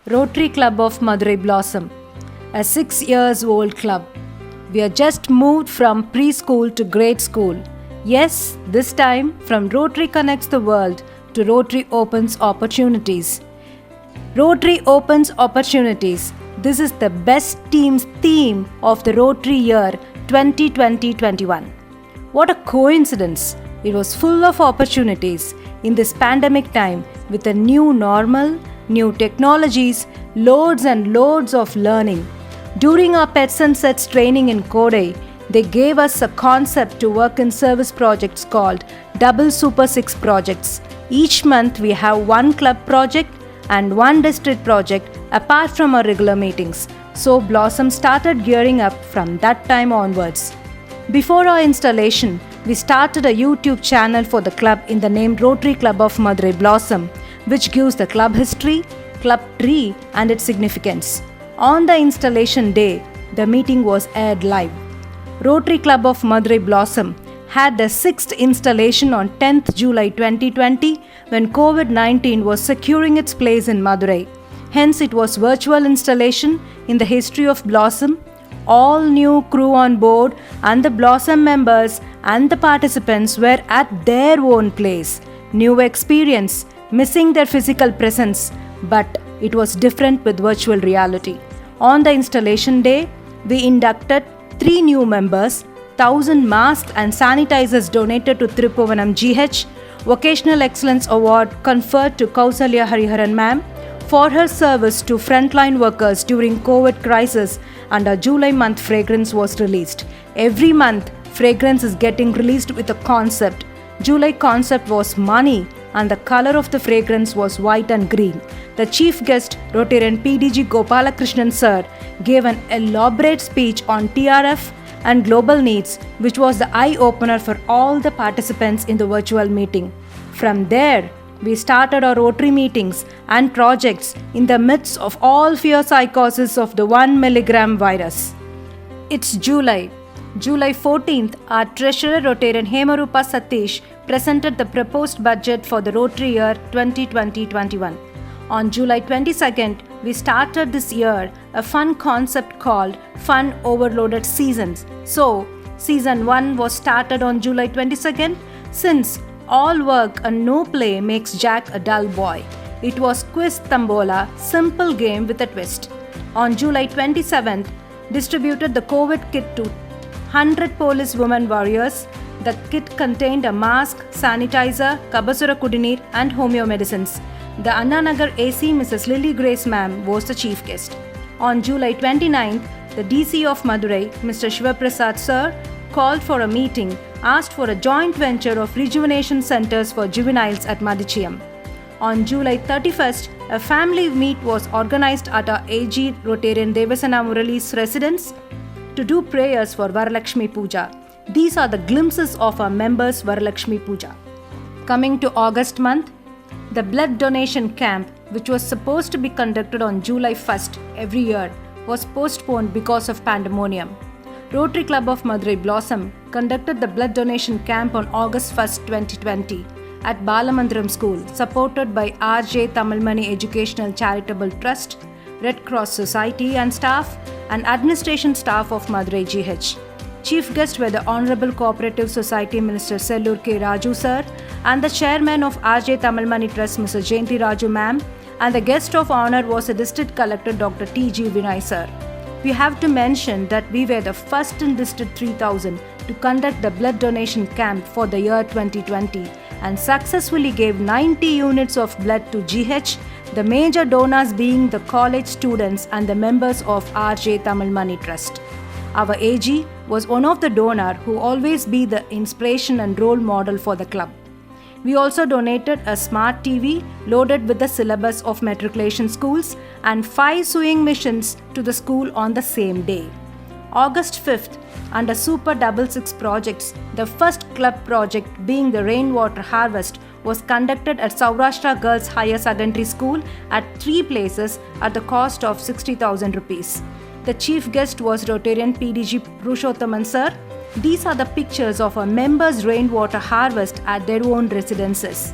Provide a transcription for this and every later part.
Rotary Club of Madurai Blossom, a 6 years old club. We are just moved from preschool to grade school. Yes, this time from Rotary Connects the World to Rotary Opens Opportunities. Rotary Opens Opportunities. This is the best team's theme of the Rotary year 2020-21. What a coincidence! It was full of opportunities in this pandemic time with a new normal, new technologies, loads and loads of learning. During our Pets and Sets training in Kodai, they gave us a concept to work in service projects called Double Super 6 projects. Each month we have one club project and one district project apart from our regular meetings. So Blossom started gearing up from that time onwards. Before our installation, we started a YouTube channel for the club in the name Rotary Club of Madurai Blossom, which gives the club history, club tree and its significance. On the installation day, the meeting was aired live. Rotary Club of Madurai Blossom had the 6th installation on 10th July 2020 when COVID-19 was securing its place in Madurai. Hence it was virtual installation in the history of Blossom. All new crew on board and the Blossom members and the participants were at their own place. New experience, missing their physical presence, but it was different with virtual reality. On the installation day, we inducted 3 new members, 1,000 masks and sanitizers donated to Thirupuvanam GH, Vocational Excellence Award conferred to Kausalya Hariharan ma'am for her service to frontline workers during COVID crisis, and a July month fragrance was released. Every month, fragrance is getting released with a concept. July concept was money and the color of the fragrance was white and green. The chief guest, Rotarian PDG Gopalakrishnan sir, gave an elaborate speech on TRF and global needs, which was the eye-opener for all the participants in the virtual meeting. From there, we started our Rotary meetings and projects in the midst of all fear psychosis of the 1 milligram virus. It's July. July 14th, our Treasurer Rotarian Hemarupa Satish presented the proposed budget for the Rotary year 2020-21. On July 22nd, we started this year a fun concept called Fun Overloaded Seasons. So, Season 1 was started on July 22nd since all work and no play makes Jack a dull boy. It was Quiz Tambola, simple game with a twist. On July 27th, distributed the COVID kit to 100 police women warriors. The kit contained a mask, sanitizer, Kabasura Kudineer and homeo medicines. The Anna Nagar AC Mrs. Lily Grace ma'am was the chief guest. On July 29th, the DC of Madurai, Mr. Shivaprasad sir, called for a meeting, asked for a joint venture of rejuvenation centers for juveniles at Madichiyam. On July 31st, a family meet was organized at our AG Rotarian Devasana Murali's residence to do prayers for Varalakshmi Puja. These are the glimpses of our members' Varalakshmi Puja. Coming to August month, the blood donation camp, which was supposed to be conducted on July 1st every year, was postponed because of pandemonium. Rotary Club of Madurai Blossom conducted the blood donation camp on August 1st, 2020 at Balamandiram School, supported by RJ Tamilmani Educational Charitable Trust, Red Cross Society and staff, and administration staff of Madurai GH. Chief guests were the Honorable Cooperative Society Minister Sellur K. Raju sir and the Chairman of RJ Tamilmani Trust Mr. Jayanti Raju ma'am, and the guest of honor was the District Collector Dr. T.G. Vinay sir. We have to mention that we were the first in District 3000 to conduct the blood donation camp for the year 2020 and successfully gave 90 units of blood to GH, the major donors being the college students and the members of RJ Tamilmani Trust. Our AG was one of the donors who always be the inspiration and role model for the club. We also donated a smart TV loaded with the syllabus of matriculation schools and 5 sewing machines to the school on the same day. August 5th, under Super Double Six projects, the first club project being the rainwater harvest was conducted at Saurashtra Girls Higher Secondary School at 3 places at the cost of 60,000 rupees. The chief guest was Rotarian PDG Purushothaman sir. These are the pictures of our members' rainwater harvest at their own residences.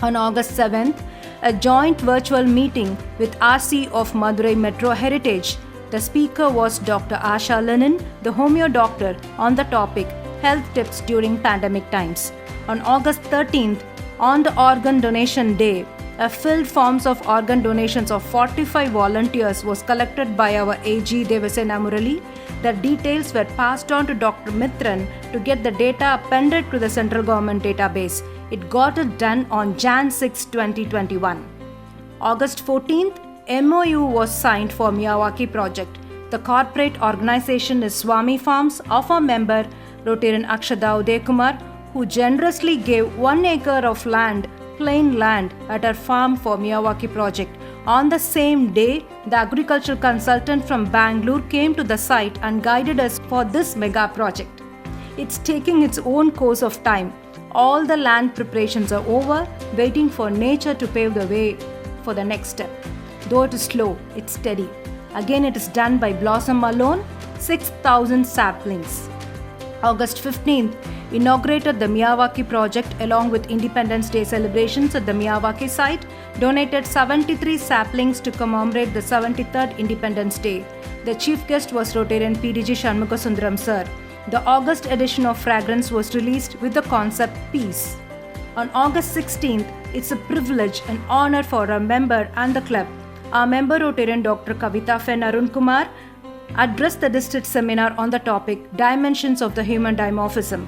On August 7th, a joint virtual meeting with RC of Madurai Metro Heritage. The speaker was Dr. Asha Lenin, the homeo doctor, on the topic Health Tips During Pandemic Times. On August 13th, on the Organ Donation Day, a filled forms of organ donations of 45 volunteers was collected by our AG Devasena Murali. The details were passed on to Dr. Mithran to get the data appended to the central government database. It got it done on Jan 6, 2021. August 14th, MOU was signed for Miyawaki project. The corporate organization is Swami Farms of our member Rotarian Akshada Udayakumar, who generously gave 1 acre of land, plain land, at her farm for Miyawaki project. On the same day, the agricultural consultant from Bangalore came to the site and guided us for this mega project. It's taking its own course of time. All the land preparations are over, waiting for nature to pave the way for the next step. Though it is slow, it's steady. Again, it is done by Blossom alone, 6,000 saplings. August 15th, inaugurated the Miyawaki project along with Independence Day celebrations at the Miyawaki site, donated 73 saplings to commemorate the 73rd Independence Day. The chief guest was Rotarian PDG Shanmugasundaram sir. The August edition of Fragrance was released with the concept Peace. On August 16th, it's a privilege and honor for our member and the club. Our member Rotarian Dr. Kavita Fen Arun Kumar addressed the district seminar on the topic Dimensions of the Human Dimorphism.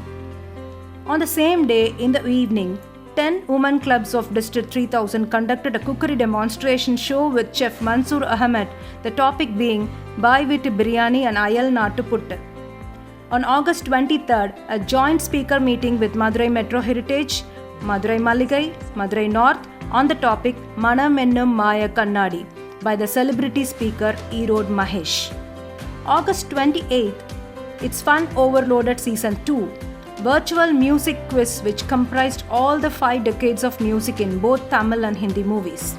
On the same day, in the evening, 10 women clubs of District 3000 conducted a cookery demonstration show with Chef Mansoor Ahmed, the topic being Bhai Vittu Biryani and Ayal Nattu Puttu. On August 23rd, a joint speaker meeting with Madurai Metro Heritage, Madurai Maligai, Madurai North on the topic Manam Ennum Maya Kannadi by the celebrity speaker Erode Mahesh. August 28th, it's Fun Overloaded Season 2, virtual music quiz which comprised all the 5 decades of music in both Tamil and Hindi movies.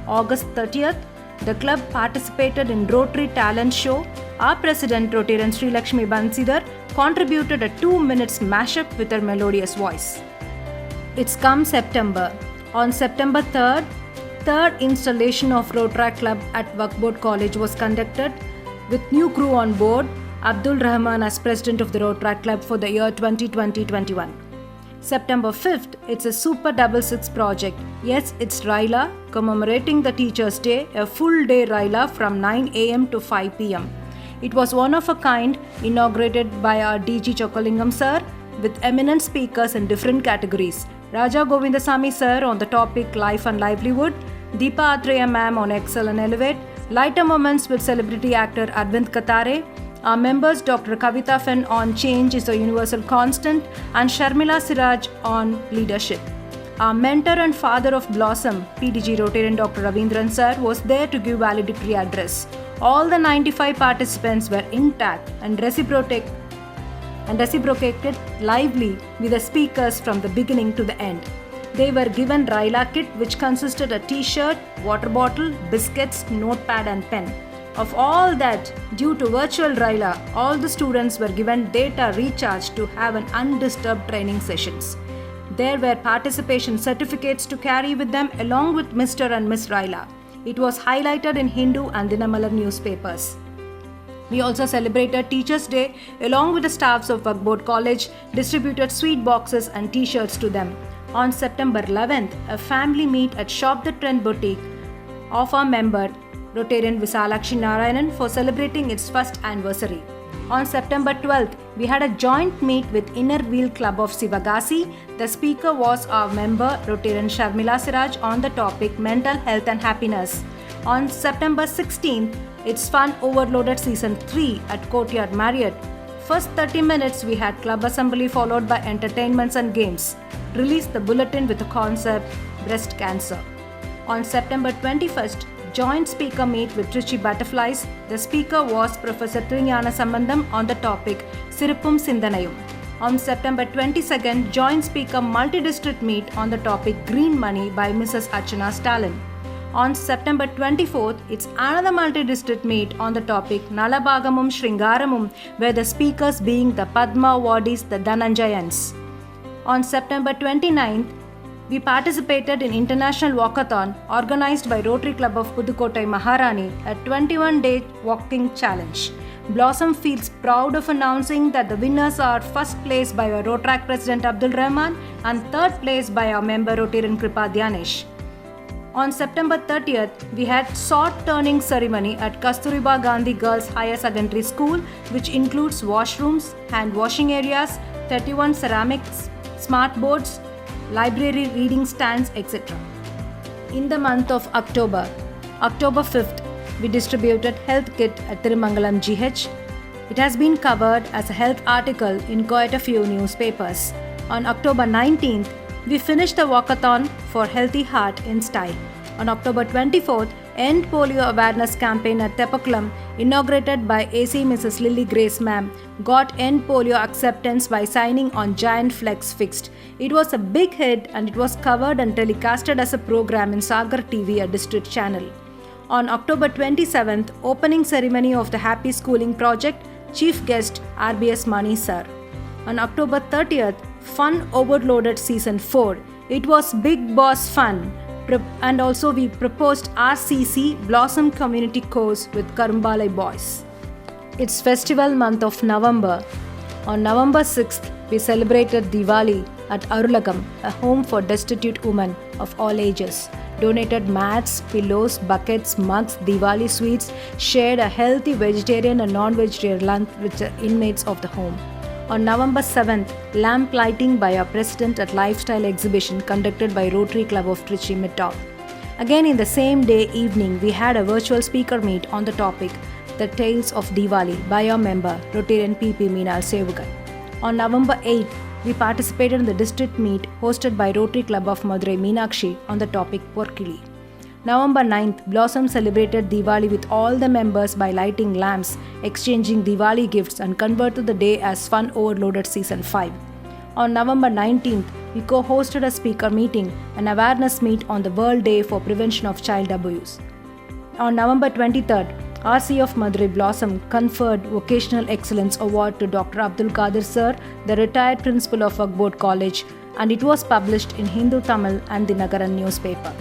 August 30th, the club participated in Rotary Talent Show. Our president, Rotarian Sri Lakshmi Bansidhar, contributed a 2 minutes mashup with her melodious voice. It's come September. On September 3rd, third installation of Rotary Club at Wakboard College was conducted with new crew on board, Abdul Rahman as president of the Rotary Club for the year 2020-21. September 5th, it's a Super Double Six project. Yes, it's Raila, commemorating the Teachers' Day, a full day Raila from 9 am to 5 pm. It was one of a kind, inaugurated by our DG Chokalingam sir, with eminent speakers in different categories. Raja Govindasamy sir on the topic Life and Livelihood, Deepa Atreya ma'am on Excel and Elevate, lighter moments with celebrity actor Arvind Katare, our members Dr. Kavita Fen on Change is a Universal Constant, and Sharmila Siraj on Leadership. Our mentor and father of Blossom, PDG Rotarian Dr. Ravindran sir, was there to give valedictory address. All the 95 participants were intact and reciprocated lively with the speakers from the beginning to the end. They were given Raila kit which consisted a t-shirt, water bottle, biscuits, notepad and pen. Of all that, due to virtual Raila, all the students were given data recharge to have an undisturbed training sessions. There were participation certificates to carry with them along with Mr. and Miss Raila. It was highlighted in Hindu and Dinamalar newspapers. We also celebrated Teachers' Day along with the staffs of Wakboard College, distributed sweet boxes and t-shirts to them. On September 11th, a family meet at Shop the Trend Boutique of our member Rotarian Visalakshi Narayanan for celebrating its first anniversary. On September 12th, we had a joint meet with Inner Wheel Club of Sivagasi. The speaker was our member Rotarian Sharmila Siraj on the topic Mental Health and Happiness. On September 16th, it's Fun Overloaded Season 3 at Courtyard Marriott. First 30 minutes we had club assembly followed by entertainments and games. Released the bulletin with the concept Breast Cancer. On September 21st, joint speaker meet with Trichy Butterflies. The speaker was Professor Trinyana Sambandam on the topic Sirupum Sindanayum. On September 22nd, joint speaker multi-district meet on the topic Green Money by Mrs. Archana Stalin. On September 24th, it's another multi-district meet on the topic Nalabagamum Shringaramum, where the speakers being the Padma Awardees, the Dhananjayans. On September 29th, We participated in International Walkathon organized by Rotary Club of Pudukkottai Maharani, a 21-day walking challenge. Blossom feels proud of announcing that the winners are first place by our Rotaract President Abdul Rahman and third place by our member Rotarian Kripa Dhyanesh. On September 30th, we had sword turning ceremony at Kasturiba Gandhi Girls Higher Secondary School, which includes washrooms, hand washing areas, 31 ceramics, smart boards, library reading stands, etc. In the month of October 5th, we distributed health kit at Thirumangalam GH. It has been covered as a health article in quite a few newspapers. On October 19th, we finished the walkathon for Healthy Heart in style. On October 24th, End Polio Awareness Campaign at Teppakulam, inaugurated by AC Mrs. Lily Grace Ma'am, got End Polio acceptance by signing on giant flex fixed. It was a big hit and it was covered and telecasted as a program in Sagar TV, a district channel. On October 27th, opening ceremony of the Happy Schooling Project, chief guest RBS Mani Sir. On October 30th, Fun Overloaded Season 4. It was Big Boss Fun. And also we proposed RCC Blossom Community Course with Karumbalai Boys. It's festival month of November. On November 6th, we celebrated Diwali at Arulagam, a home for destitute women of all ages. Donated mats, pillows, buckets, mugs, Diwali sweets, shared a healthy vegetarian and non-vegetarian lunch with the inmates of the home. On November 7th, lamp lighting by our president at lifestyle exhibition conducted by Rotary Club of Trichy Midtop. Again in the same day evening, we had a virtual speaker meet on the topic The Tales of Diwali by our member Rotarian PP Meenal Sevugan. On November 8th, we participated in the district meet hosted by Rotary Club of Madurai Meenakshi on the topic Porkili. November 9th, Blossom celebrated Diwali with all the members by lighting lamps, exchanging Diwali gifts and converted the day as Fun Overloaded Season 5. On November 19th, we co-hosted a speaker meeting, an awareness meet on the World Day for Prevention of Child Abuse. On November 23rd, RC of Madurai Blossom conferred Vocational Excellence Award to Dr. Abdul Qadir Sir, the retired principal of Waqf Board College, and it was published in Hindu Tamil and the Nagaran newspaper.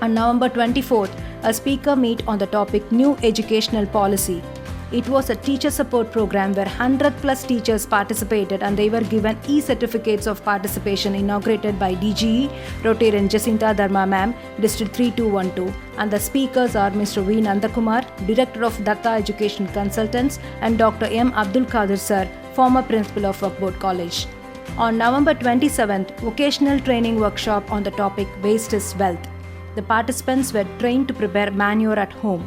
On November 24th, a speaker meet on the topic New Educational Policy. It was a teacher support program where 100 plus teachers participated and they were given e-certificates of participation inaugurated by DGE, Rotarian Jacinta Dharma Ma'am, District 3212, and the speakers are Mr. V. Nandakumar, Director of Datta Education Consultants, and Dr. M. Abdul Qadir Sir, former Principal of Waqf Board College. On November 27th, vocational training workshop on the topic Waste is Wealth. The participants were trained to prepare manure at home.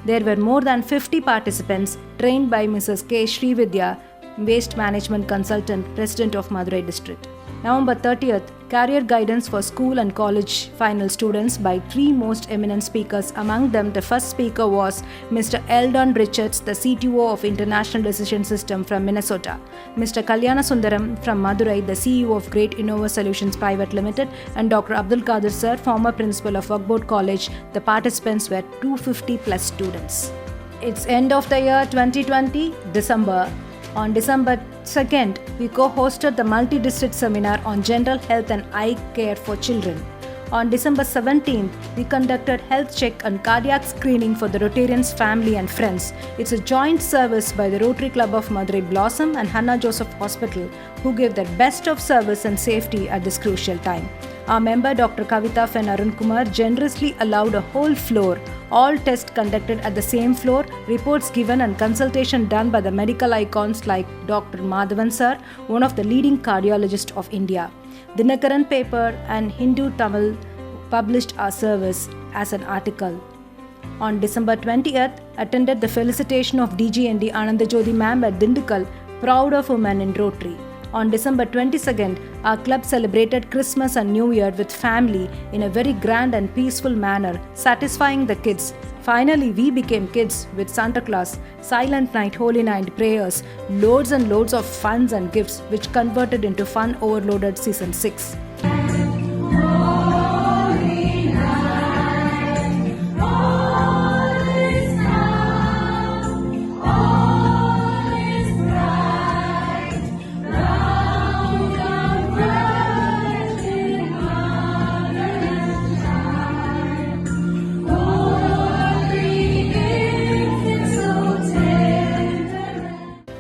There were more than 50 participants trained by Mrs. K. Srividya, Waste Management Consultant, President of Madurai District. November 30th, career guidance for school and college final students by three most eminent speakers. Among them, the first speaker was Mr. Eldon Richards, the CTO of International Decision System from Minnesota, Mr. Kalyana Sundaram from Madurai, the CEO of Great Innova Solutions Private Limited, and Dr. Abdul Qadir Sir, former principal of Waqf Board College. The participants were 250 plus students. It's end of the year 2020, December. On December 2nd, we co-hosted the multi-district seminar on general health and eye care for children. On December 17th, we conducted health check and cardiac screening for the Rotarians' family and friends. It's a joint service by the Rotary Club of Madurai Blossom and Hannah Joseph Hospital, who gave their best of service and safety at this crucial time. Our member Dr. Kavita Fen Arun Kumar generously allowed a whole floor, all tests conducted at the same floor, reports given and consultation done by the medical icons like Dr. Madhavan Sir, one of the leading cardiologists of India. The Nagaran paper and Hindu Tamil published our service as an article. On December 20th, attended the felicitation of DGND Anandajodi Ma'am at Dindukal, proud of women in Rotary. On December 22nd, our club celebrated Christmas and New Year with family in a very grand and peaceful manner, satisfying the kids. Finally, we became kids with Santa Claus, Silent Night, Holy Night prayers, loads and loads of funs and gifts, which converted into Fun Overloaded Season 6.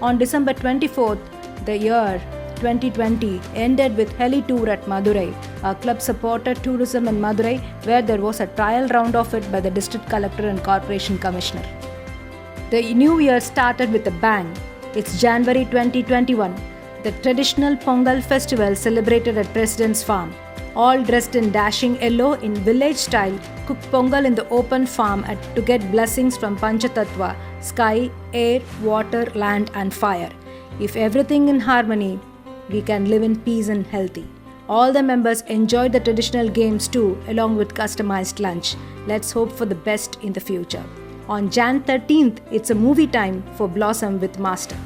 On December 24th, the year 2020 ended with heli tour at Madurai. Our club supported tourism in Madurai, where there was a trial round of it by the district collector and corporation commissioner. The new year started with a bang. It's January 2021. The traditional Pongal festival celebrated at President's Farm. All dressed in dashing yellow in village style, cook Pongal in the open farm to get blessings from Panchatattva, sky, air, water, land and fire. If everything in harmony, we can live in peace and healthy. All the members enjoyed the traditional games too, along with customized lunch. Let's hope for the best in the future. On Jan 13th, it's a movie time for Blossom with Master.